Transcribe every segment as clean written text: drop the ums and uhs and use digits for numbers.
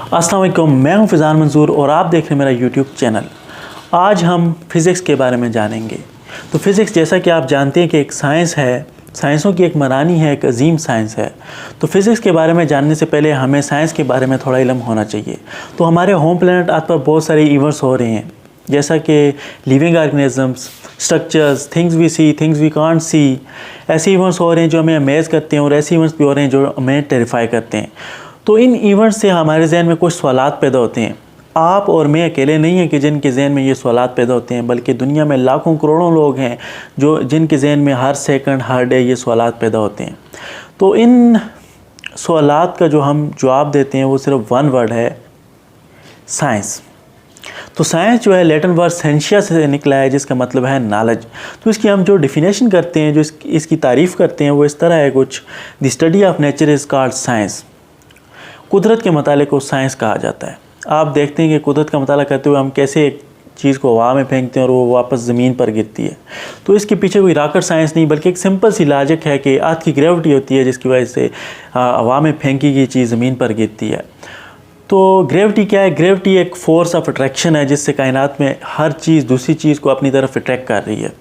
अस्सलाम वालेकुम, मैं हूं फ़िज़ान मंसूर और आप देख रहे हैं मेरा यूट्यूब चैनल। आज हम फ़िज़िक्स के बारे में जानेंगे। तो फ़िज़िक्स जैसा कि आप जानते हैं कि एक साइंस है, साइंसों की एक मरानी है, एक अजीम साइंस है। तो फ़िज़िक्स के बारे में जानने से पहले हमें साइंस के बारे में थोड़ा इल्म होना चाहिए। तो हमारे होम प्लैनेट अर्थ पर बहुत सारे इवेंट्स हो रहे हैं, जैसा कि living organisms, structures, things we see, things we can't see. ऐसे इवेंट्स हो रहे हैं जो हमें अमेज़ करते हैं और ऐसे इवेंट्स भी हो रहे हैं जो हमें टेरिफाई करते हैं। तो इन इवेंट्स से हमारे जहन में कुछ सवालात पैदा होते हैं। आप और मैं अकेले नहीं हैं कि जिनके जहन में ये सवालात पैदा होते हैं, बल्कि दुनिया में लाखों करोड़ों लोग हैं जो जिनके जहन में हर सेकंड हर डे ये सवालात पैदा होते हैं। तो इन सवालात का जो हम जवाब देते हैं वो सिर्फ वन वर्ड है, साइंस। तो साइंस जो है लैटिन वर्ड सेंशिया से निकला है, जिसका मतलब है नॉलेज। तो इसकी हम जो डिफिनेशन करते हैं, जो इसकी तारीफ़ करते हैं, वो इस तरह है कुछ: the study of nature is called science. कुदरत के मताले को साइंस कहा जाता है। आप देखते हैं कि कुदरत का मताला करते हुए हम कैसे एक चीज़ को हवा में फेंकते हैं और वो वापस ज़मीन पर गिरती है। तो इसके पीछे कोई रॉकेट साइंस नहीं, बल्कि एक सिंपल सी लॉजिक है कि अर्थ की ग्रेविटी होती है, जिसकी वजह से हवा में फेंकी गई चीज़ ज़मीन पर गिरती है। तो ग्रेविटी क्या है? ग्रेविटी एक फोर्स ऑफ अट्रैक्शन है, जिससे कायनात में हर चीज़ दूसरी चीज़ को अपनी तरफ अट्रैक्ट कर रही है।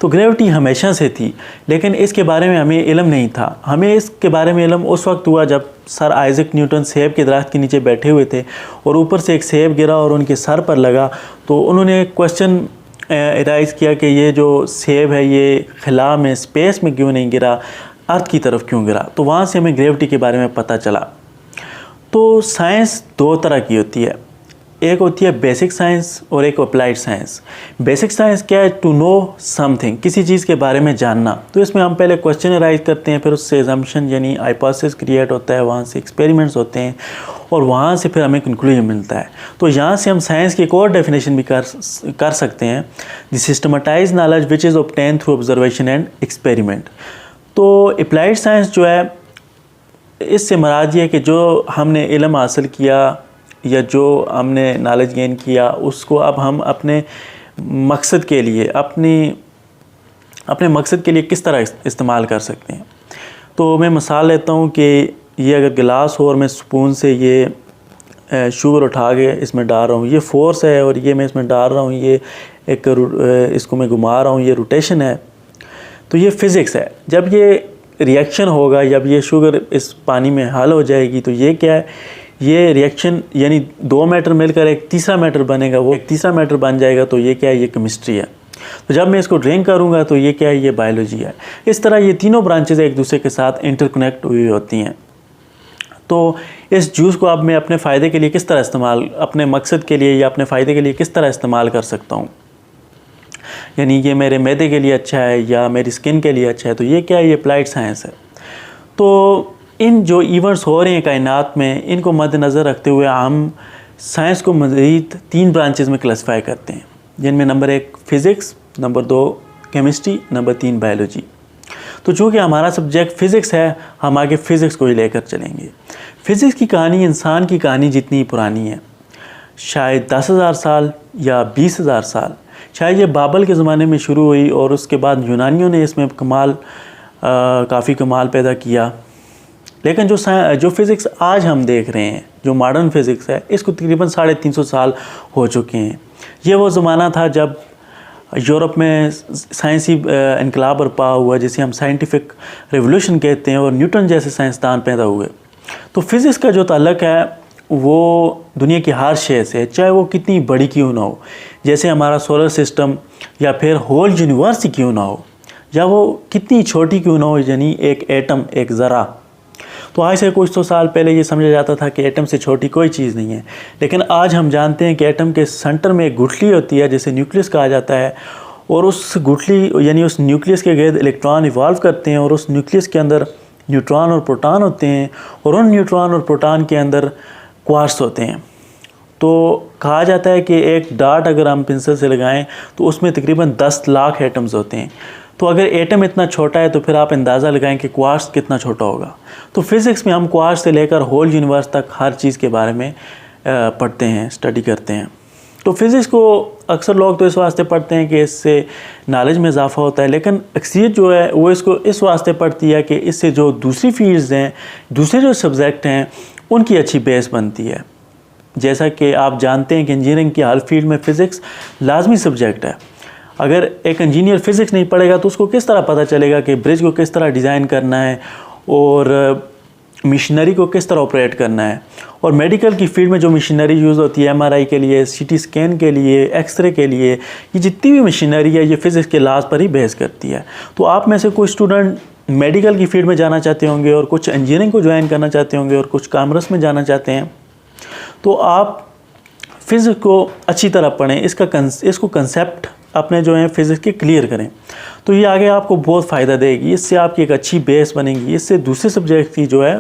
तो ग्रेविटी हमेशा से थी, लेकिन इसके बारे में हमें इल्म नहीं था। हमें इसके बारे में इल्म उस वक्त हुआ जब सर आइज़ैक न्यूटन सेब के दरख्त के नीचे बैठे हुए थे और ऊपर से एक सेब गिरा और उनके सर पर लगा। तो उन्होंने क्वेश्चन राइज़ किया कि ये जो सेब है ये खला में, स्पेस में क्यों नहीं गिरा, अर्थ की तरफ क्यों गिरा। तो वहाँ से हमें ग्रेविटी के बारे में पता चला। तो साइंस दो तरह की होती है, एक होती है बेसिक साइंस और एक अप्लाइड साइंस। बेसिक साइंस क्या है? टू नो समथिंग, किसी चीज़ के बारे में जानना। तो इसमें हम पहले क्वेश्चन राइज करते हैं, फिर उससे एजम्पशन यानी हाइपोथेसिस क्रिएट होता है, वहाँ से एक्सपेरिमेंट्स होते हैं और वहाँ से फिर हमें कंक्लूजन मिलता है। तो यहाँ से हम साइंस की एक और डेफिनेशन भी कर सकते हैं: the systematize knowledge which is obtain through observation and experiment. तो अप्लाइड साइंस जो है, इससे मुराद ये है कि जो हमने इल्म हासिल किया या जो हमने नॉलेज गेन किया, उसको अब हम अपने मकसद के लिए अपने मकसद के लिए किस तरह इस्तेमाल कर सकते हैं। तो मैं मिसाल लेता हूँ कि ये अगर गिलास हो और मैं स्पून से ये शुगर उठा के इसमें डाल रहा हूँ, ये फोर्स है, और ये मैं इसमें डाल रहा हूँ, ये एक इसको मैं घुमा रहा हूँ, ये रोटेशन है। तो ये फ़िज़िक्स है। जब ये रिएक्शन होगा, जब ये शुगर इस पानी में हल हो जाएगी, तो ये क्या है? ये रिएक्शन यानी दो मैटर मिलकर एक तीसरा मैटर बनेगा, वो एक तीसरा मैटर बन जाएगा। तो ये क्या है? ये केमिस्ट्री है। तो जब मैं इसको ड्रिंक करूँगा तो ये क्या है? ये बायोलॉजी है। इस तरह ये तीनों ब्रांचेज एक दूसरे के साथ इंटरकनेक्ट हुई होती हैं। तो इस जूस को अब मैं अपने फ़ायदे के लिए किस तरह इस्तेमाल, अपने मकसद के लिए या अपने फ़ायदे के लिए किस तरह इस्तेमाल कर सकता हूँ, यानी ये मेरे मैदे के लिए अच्छा है या मेरी स्किन के लिए अच्छा है। तो ये क्या है? ये अप्लाइड साइंस है। तो इन जो इवेंट्स हो रहे हैं कायनात में, इनको मद्देनज़र रखते हुए हम साइंस को मज़ीद तीन ब्रांचेस में क्लासिफाई करते हैं, जिनमें number 1 physics, number 2 chemistry, number 3 biology. तो चूँकि हमारा सब्जेक्ट फ़िज़िक्स है, हम आगे फ़िज़िक्स को ही लेकर चलेंगे। फ़िज़िक्स की कहानी इंसान की कहानी जितनी पुरानी है, शायद 10,000 साल या 20,000 साल। शायद ये बाबल के ज़माने में शुरू हुई और उसके बाद यूनानियों ने इसमें काफ़ी कमाल पैदा किया। लेकिन जो फ़िज़िक्स आज हम देख रहे हैं, जो मॉडर्न फ़िज़िक्स है, इसको तकरीबन 350 साल हो चुके हैं। ये वो ज़माना था जब यूरोप में साइंसी इनकलाब बरपा हुआ, जिसे हम साइंटिफिक रेवोल्यूशन कहते हैं, और न्यूटन जैसे साइंसदान पैदा हुए। तो फ़िज़िक्स का जो ताल्लुक़ है वो दुनिया की हर शय से, चाहे वो कितनी बड़ी क्यों ना हो, जैसे हमारा सोलर सिस्टम या फिर होल यूनिवर्स ही क्यों ना हो, या वो कितनी छोटी क्यों ना हो, यानी एक एटम, एक ज़रा। तो आज से कुछ 100 साल पहले ये समझा जाता था कि एटम से छोटी कोई चीज़ नहीं है, लेकिन आज हम जानते हैं कि एटम के सेंटर में एक गुठली होती है, जिसे न्यूक्लियस कहा जाता है, और उस गुठली यानी उस न्यूक्लियस के गिर्द इलेक्ट्रॉन इवॉल्व करते हैं, और उस न्यूक्लियस के अंदर न्यूट्रॉन और प्रोटॉन होते हैं, और उन न्यूट्रॉन और प्रोटॉन के अंदर क्वार्ट्स होते हैं। तो कहा जाता है कि एक डार्ट अगर हम पेंसिल से लगाएं तो उसमें तकरीबन 10 लाख एटम्स होते हैं। तो अगर एटम इतना छोटा है तो फिर आप अंदाज़ा लगाएं कि क्वार्ट्स कितना छोटा होगा। तो फिज़िक्स में हम क्वार्ट्स से लेकर होल यूनिवर्स तक हर चीज़ के बारे में पढ़ते हैं, स्टडी करते हैं। तो फिज़िक्स को अक्सर लोग तो इस वास्ते पढ़ते हैं कि इससे नॉलेज में इजाफा होता है, लेकिन अक्सरियत जो है वो इसको इस वास्ते पढ़ती है कि इससे जो दूसरी फील्ड्स हैं, दूसरे जो सब्जेक्ट हैं, उनकी अच्छी बेस बनती है। जैसा कि आप जानते हैं कि इंजीनियरिंग की हर फील्ड में फ़िज़िक्स लाजमी सब्जेक्ट है। अगर एक इंजीनियर फ़िज़िक्स नहीं पढ़ेगा तो उसको किस तरह पता चलेगा कि ब्रिज को किस तरह डिज़ाइन करना है और मशीनरी को किस तरह ऑपरेट करना है। और मेडिकल की फील्ड में जो मशीनरी यूज़ होती है MRI के लिए, CT स्कैन के लिए, एक्सरे के लिए, ये जितनी भी मशीनरी है ये फ़िज़िक्स के लाज पर ही बेस करती है। तो आप में से कोई स्टूडेंट मेडिकल की फील्ड में जाना चाहते होंगे और कुछ इंजीनियरिंग को ज्वाइन करना चाहते होंगे और कुछ कॉमर्स में जाना चाहते हैं, तो आप फ़िज़िक्स को अच्छी तरह पढ़ें, इसको कंसेप्ट अपने जो है फ़िज़िक्स के क्लियर करें, तो ये आगे आपको बहुत फ़ायदा देगी। इससे आपकी एक अच्छी बेस बनेगी, इससे दूसरे सब्जेक्ट की जो है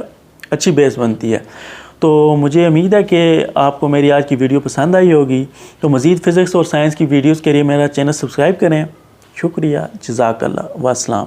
अच्छी बेस बनती है। तो मुझे उम्मीद है कि आपको मेरी आज की वीडियो पसंद आई होगी। तो मज़ीद फ़िज़िक्स और साइंस की वीडियोज़ के लिए मेरा चैनल सब्सक्राइब करें। शुक्रिया, जज़ाकल्लाह, वस्सलाम।